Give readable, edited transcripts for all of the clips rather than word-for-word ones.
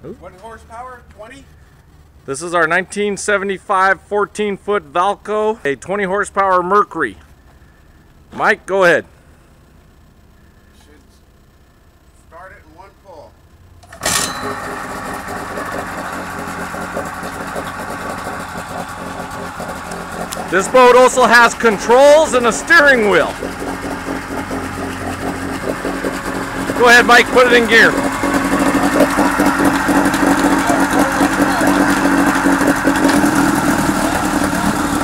What horsepower? 20? This is our 1975 14-foot Vaco, a 20 horsepower Mercury. Mike, go ahead. Should start it in one pull. This boat also has controls and a steering wheel. Go ahead, Mike, put it in gear.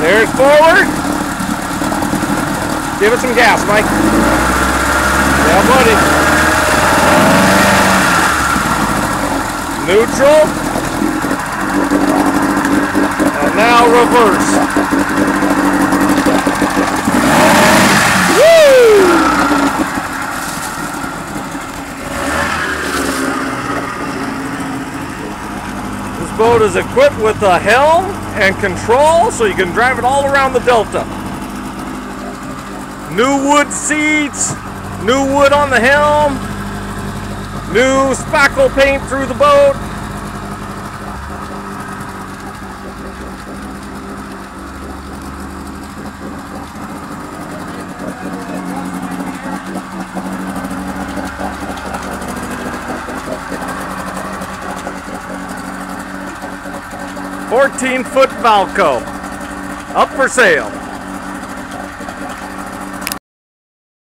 There's forward. Give it some gas, Mike. Yeah, buddy. Neutral. And now reverse. Woo! This boat is equipped with a helm and control, so you can drive it all around the Delta. New wood seats, new wood on the helm, new spackle paint through the boat. $14-foot Vaco, up for sale.